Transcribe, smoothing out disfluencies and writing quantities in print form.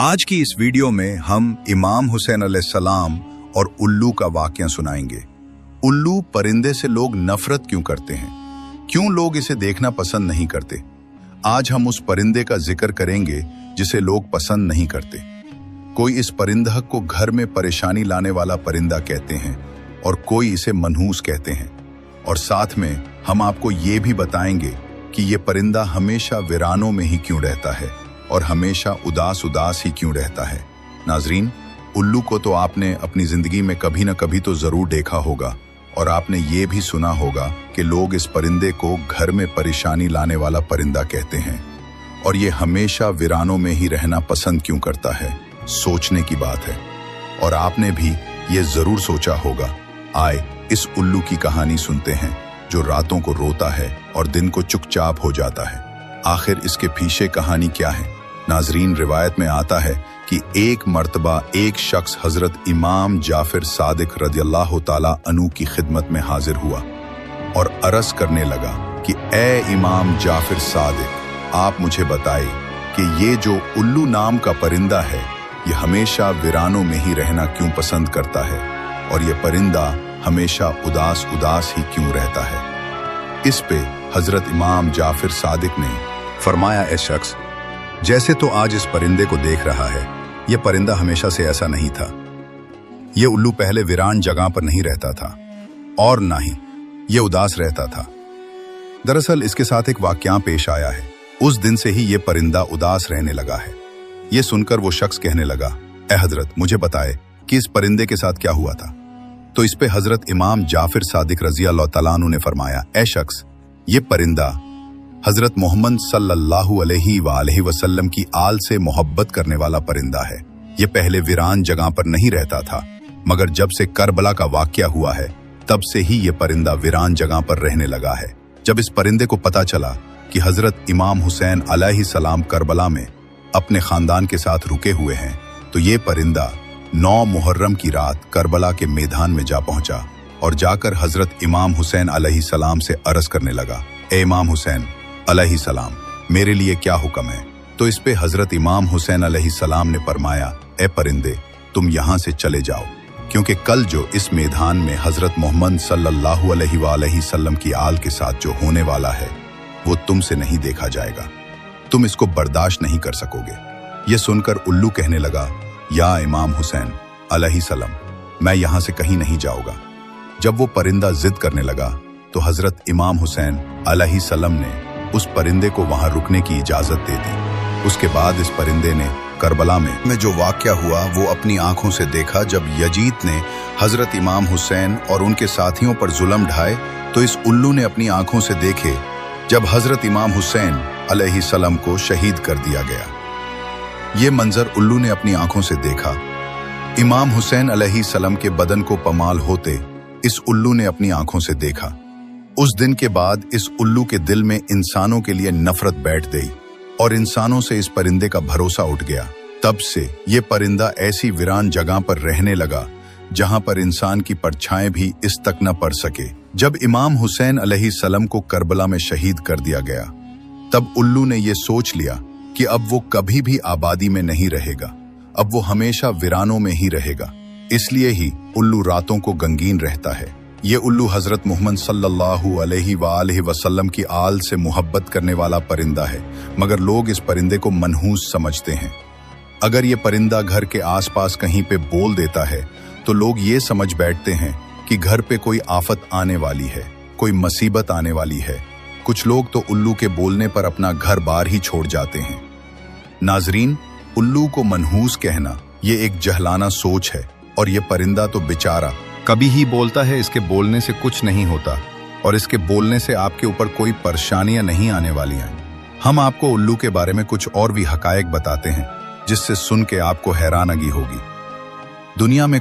आज की इस वीडियो में हम इमाम हुसैन अलैहिस्सलाम और उल्लू का वाकया सुनाएंगे। उल्लू परिंदे से लोग नफरत क्यों करते हैं, क्यों लोग इसे देखना पसंद नहीं करते। आज हम उस परिंदे का जिक्र करेंगे जिसे लोग पसंद नहीं करते। कोई इस परिंदा को घर में परेशानी लाने वाला परिंदा कहते हैं और कोई इसे मनहूस कहते हैं। और साथ में हम आपको ये भी बताएंगे कि ये परिंदा हमेशा वीरानों में ही क्यों रहता है और हमेशा उदास उदास ही क्यों रहता है। नाजरीन, उल्लू को तो आपने अपनी जिंदगी में कभी न कभी तो जरूर देखा होगा और आपने ये भी सुना होगा कि लोग इस परिंदे को घर में परेशानी लाने वाला परिंदा कहते हैं और ये हमेशा वीरानों में ही रहना पसंद क्यों करता है। सोचने की बात है और आपने भी ये जरूर सोचा होगा। आए इस उल्लू की कहानी सुनते हैं जो रातों को रोता है और दिन को चुपचाप हो जाता है। आखिर इसके पीछे कहानी क्या है। नाजरीन, रिवायत में आता है कि एक मर्तबा एक शख्स हजरत इमाम जाफिर सादिक रदियल्लाहु ताला अन्हु की खिदमत में हाजिर हुआ और अर्ज करने लगा कि ए इमाम जाफिर सादिक, आप मुझे बताए कि ये जो उल्लू नाम का परिंदा है ये हमेशा वीरानों में ही रहना क्यों पसंद करता है और ये परिंदा हमेशा उदास उदास ही क्यों रहता है। इस पे हजरत इमाम जाफिर सादिक ने फरमाया, ए शख्स, जैसे तो आज इस परिंदे को देख रहा है, यह परिंदा हमेशा से ऐसा नहीं था। यह उल्लू पहले वीरान जगह पर नहीं रहता था और ना ही यह उदास रहता था। दरअसल इसके साथ एक वाकया पेश आया है। उस दिन से ही यह परिंदा उदास रहने लगा है। यह सुनकर वो शख्स कहने लगा, ए हजरत, मुझे बताए कि इस परिंदे के साथ क्या हुआ था। तो इस पे हजरत इमाम जाफिर सादिक रज़ियल्लाहु तआला अन्हु ने फरमाया, ए शख्स, ये परिंदा हजरत मोहम्मद सल्लल्लाहु अलैहि वसल्लम की आल से मोहब्बत करने वाला परिंदा है। ये पहले वीरान जगह पर नहीं रहता था, मगर जब से करबला का वाकया हुआ है तब से ही ये परिंदा वीरान जगह पर रहने लगा है। जब इस परिंदे को पता चला कि हजरत इमाम हुसैन अलैहिस्सलाम करबला में अपने खानदान के साथ रुके हुए हैं, तो ये परिंदा 9 मुहर्रम की रात करबला के मैदान में जा पहुंचा और जाकर हजरत इमाम हुसैन अलैहिस्सलाम से अर्ज करने लगा, ए इमाम हुसैन अलैहिस्सलाम, मेरे लिए क्या हुक्म है। तो इस पे हजरत इमाम हुसैन अलैहिस्सलाम ने फरमाया, ए परिंदे, तुम यहाँ से चले जाओ, क्योंकि कल जो इस मैदान में हजरत मोहम्मद सल्लल्लाहु अलैहि वसल्लम की आल के साथ जो होने वाला है वो तुमसे नहीं देखा जाएगा। तुम इसको बर्दाश्त नहीं कर सकोगे। ये सुनकर उल्लू कहने लगा, या इमाम हुसैन अलैहिस्सलाम, मैं यहाँ से कहीं नहीं जाऊंगा। जब वो परिंदा जिद करने लगा तो हजरत इमाम हुसैन अलैहिस्सलाम ने उस परिंदे को वहां रुकने की इजाजत दे दी। उसके बाद इस परिंदे ने करबला में जो वाकया हुआ वो अपनी आंखों से देखा। जब यजीद ने हजरत इमाम हुसैन और उनके साथियों पर जुल्म ढाए तो इस उल्लू ने अपनी आंखों से देखे जब हजरत इमाम हुसैन अलैहिस्सलाम को शहीद कर दिया गया। ये मंजर उल्लू ने अपनी आंखों से देखा। इमाम हुसैन अलैहिस्सलाम के बदन को पमाल होते इस उल्लू ने अपनी आंखों से देखा। उस दिन के बाद इस उल्लू के दिल में इंसानों के लिए नफरत बैठ गई और इंसानों से इस परिंदे का भरोसा उठ गया। तब से ये परिंदा ऐसी वीरान जगह पर रहने लगा जहां पर इंसान की परछाएं भी इस तक न पड़ सके। जब इमाम हुसैन अलैहिस्सलाम को करबला में शहीद कर दिया गया तब उल्लू ने यह सोच लिया कि अब वो कभी भी आबादी में नहीं रहेगा, अब वो हमेशा वीरानों में ही रहेगा। इसलिए ही उल्लू रातों को गमगीन रहता है। ये उल्लू हजरत मोहम्मद सल्लल्लाहु अलैहि वसल्लम की आल से मोहब्बत करने वाला परिंदा है, मगर लोग इस परिंदे को मनहूस समझते हैं। अगर ये परिंदा घर के आसपास कहीं पे बोल देता है तो लोग ये समझ बैठते हैं कि घर पे कोई आफत आने वाली है, कोई मुसीबत आने वाली है। कुछ लोग तो उल्लू के बोलने पर अपना घर बार ही छोड़ जाते हैं। नाजरीन, उल्लू को मनहूस कहना ये एक जहलाना सोच है और ये परिंदा तो बेचारा कभी ही बोलता है, इसके बोलने से कुछ नहीं होता और इसके बोलने से आपके ऊपर कोई परेशानियां नहीं आने वाली हैं। हम आपको उल्लू के बारे में कुछ और भी हकायक बताते हैं जिससे सुन के आपको हैरानगी होगी। दुनिया में